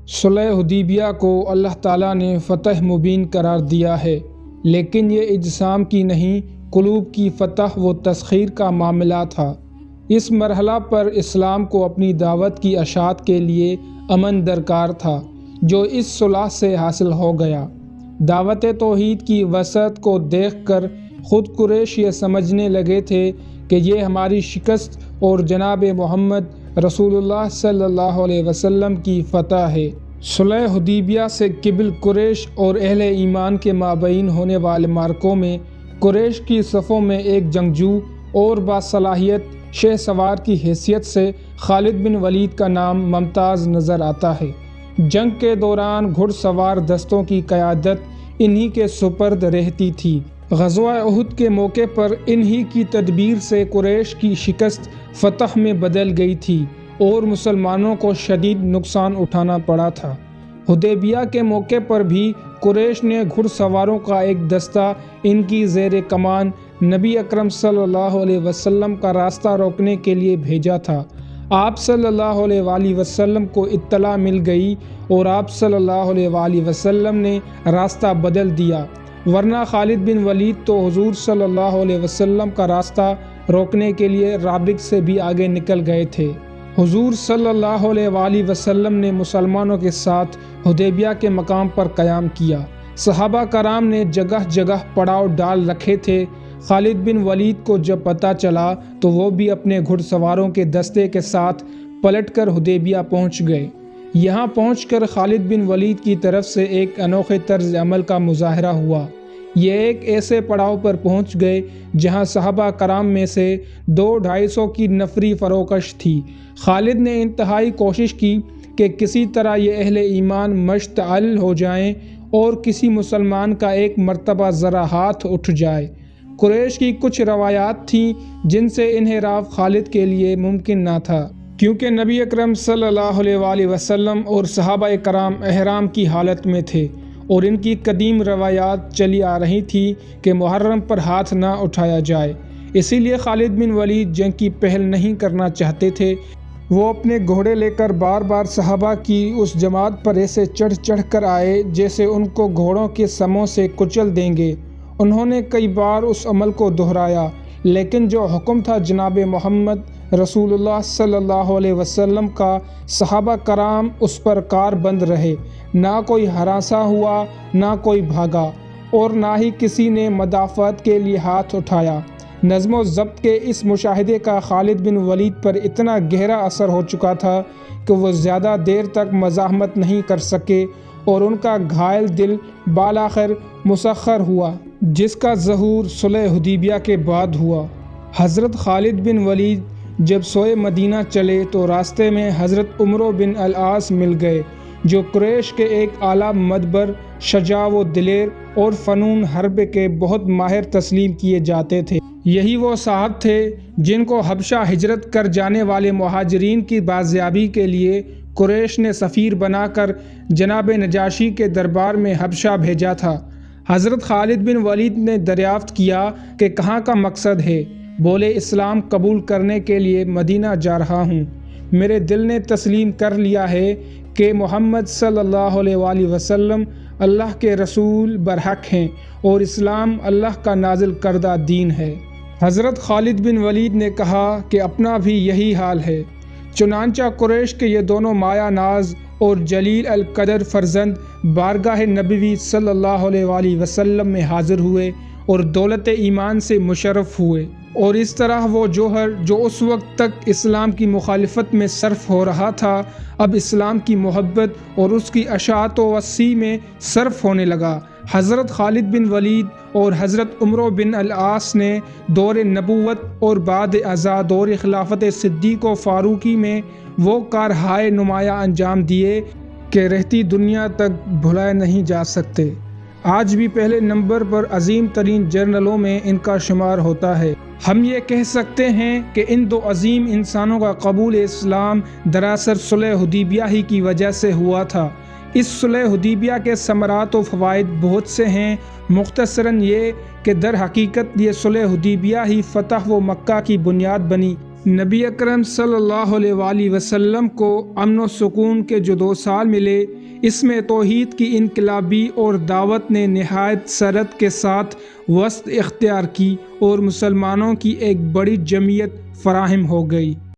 صلح حدیبیہ کو اللہ تعالیٰ نے فتح مبین قرار دیا ہے، لیکن یہ اجسام کی نہیں، قلوب کی فتح و تسخیر کا معاملہ تھا۔ اس مرحلہ پر اسلام کو اپنی دعوت کی اشاعت کے لیے امن درکار تھا، جو اس صلح سے حاصل ہو گیا۔ دعوت توحید کی وسعت کو دیکھ کر خود قریش یہ سمجھنے لگے تھے کہ یہ ہماری شکست اور جناب محمد رسول اللہ صلی اللہ علیہ وسلم کی فتح ہے۔ صلح حدیبیہ سے قبل قریش اور اہل ایمان کے مابین ہونے والے معرکوں میں قریش کی صفوں میں ایک جنگجو اور باصلاحیت شہ سوار کی حیثیت سے خالد بن ولید کا نام ممتاز نظر آتا ہے۔ جنگ کے دوران گھڑ سوار دستوں کی قیادت انہی کے سپرد رہتی تھی۔ غزوہ احد کے موقع پر انہی کی تدبیر سے قریش کی شکست فتح میں بدل گئی تھی اور مسلمانوں کو شدید نقصان اٹھانا پڑا تھا۔ حدیبیہ کے موقع پر بھی قریش نے گھڑ سواروں کا ایک دستہ ان کی زیر کمان نبی اکرم صلی اللہ علیہ وسلم کا راستہ روکنے کے لیے بھیجا تھا۔ آپ صلی اللہ علیہ وآلہ وسلم کو اطلاع مل گئی اور آپ صلی اللہ علیہ وآلہ وسلم نے راستہ بدل دیا، ورنہ خالد بن ولید تو حضور صلی اللہ علیہ وسلم کا راستہ روکنے کے لیے رابغ سے بھی آگے نکل گئے تھے۔ حضور صلی اللہ علیہ وآلہ وسلم نے مسلمانوں کے ساتھ حدیبیہ کے مقام پر قیام کیا۔ صحابہ کرام نے جگہ جگہ پڑاؤ ڈال رکھے تھے۔ خالد بن ولید کو جب پتہ چلا تو وہ بھی اپنے گھڑ سواروں کے دستے کے ساتھ پلٹ کر حدیبیہ پہنچ گئے۔ یہاں پہنچ کر خالد بن ولید کی طرف سے ایک انوکھے طرز عمل کا مظاہرہ ہوا۔ یہ ایک ایسے پڑاؤ پر پہنچ گئے جہاں صحابہ کرام میں سے 200-250 کی نفری فروکش تھی۔ خالد نے انتہائی کوشش کی کہ کسی طرح یہ اہل ایمان مشتعل ہو جائیں اور کسی مسلمان کا ایک مرتبہ ذرا ہاتھ اٹھ جائے۔ قریش کی کچھ روایات تھیں جن سے انحراف خالد کے لیے ممکن نہ تھا، کیونکہ نبی اکرم صلی اللہ علیہ وآلہ وسلم اور صحابہ کرام احرام کی حالت میں تھے اور ان کی قدیم روایات چلی آ رہی تھی کہ محرم پر ہاتھ نہ اٹھایا جائے۔ اسی لیے خالد بن ولید جنگ کی پہل نہیں کرنا چاہتے تھے۔ وہ اپنے گھوڑے لے کر بار بار صحابہ کی اس جماعت پر ایسے چڑھ چڑھ کر آئے جیسے ان کو گھوڑوں کے سموں سے کچل دیں گے۔ انہوں نے کئی بار اس عمل کو دہرایا، لیکن جو حکم تھا جناب محمد رسول اللہ صلی اللہ علیہ وسلم کا، صحابہ کرام اس پر کار بند رہے۔ نہ کوئی ہراساں ہوا، نہ کوئی بھاگا، اور نہ ہی کسی نے مدافعت کے لیے ہاتھ اٹھایا۔ نظم و ضبط کے اس مشاہدے کا خالد بن ولید پر اتنا گہرا اثر ہو چکا تھا کہ وہ زیادہ دیر تک مزاحمت نہیں کر سکے اور ان کا گھائل دل بالآخر مسخر ہوا، جس کا ظہور صلح حدیبیہ کے بعد ہوا۔ حضرت خالد بن ولید جب سوئے مدینہ چلے تو راستے میں حضرت عمرو بن العاص مل گئے، جو قریش کے ایک اعلیٰ مدبر، شجاع و دلیر اور فنون حرب کے بہت ماہر تسلیم کیے جاتے تھے۔ یہی وہ صاحب تھے جن کو حبشہ ہجرت کر جانے والے مہاجرین کی بازیابی کے لیے قریش نے سفیر بنا کر جناب نجاشی کے دربار میں حبشہ بھیجا تھا۔ حضرت خالد بن ولید نے دریافت کیا کہ کہاں کا مقصد ہے؟ بولے، اسلام قبول کرنے کے لیے مدینہ جا رہا ہوں۔ میرے دل نے تسلیم کر لیا ہے کہ محمد صلی اللہ علیہ وآلہ وسلم اللہ کے رسول برحق ہیں اور اسلام اللہ کا نازل کردہ دین ہے۔ حضرت خالد بن ولید نے کہا کہ اپنا بھی یہی حال ہے۔ چنانچہ قریش کے یہ دونوں مایہ ناز اور جلیل القدر فرزند بارگاہ نبوی صلی اللہ علیہ وآلہ وسلم میں حاضر ہوئے اور دولت ایمان سے مشرف ہوئے، اور اس طرح وہ جوہر جو اس وقت تک اسلام کی مخالفت میں صرف ہو رہا تھا، اب اسلام کی محبت اور اس کی اشاعت و وسیع میں صرف ہونے لگا۔ حضرت خالد بن ولید اور حضرت عمرو بن العاص نے دور نبوت اور بعد ازاں دور خلافت صدیق و فاروقی میں وہ کارہائے نمایاں انجام دیے کہ رہتی دنیا تک بھلائے نہیں جا سکتے۔ آج بھی پہلے نمبر پر عظیم ترین جرنلوں میں ان کا شمار ہوتا ہے۔ ہم یہ کہہ سکتے ہیں کہ ان دو عظیم انسانوں کا قبول اسلام دراصل صلح حدیبیہ ہی کی وجہ سے ہوا تھا۔ اس صلح حدیبیہ کے ثمرات و فوائد بہت سے ہیں۔ مختصراً یہ کہ در حقیقت یہ صلح حدیبیہ ہی فتح و مکہ کی بنیاد بنی۔ نبی اکرم صلی اللہ علیہ وآلہ وسلم کو امن و سکون کے جو 2 سال ملے، اس میں توحید کی انقلابی اور دعوت نے نہایت سرعت کے ساتھ وسط اختیار کی اور مسلمانوں کی ایک بڑی جمعیت فراہم ہو گئی۔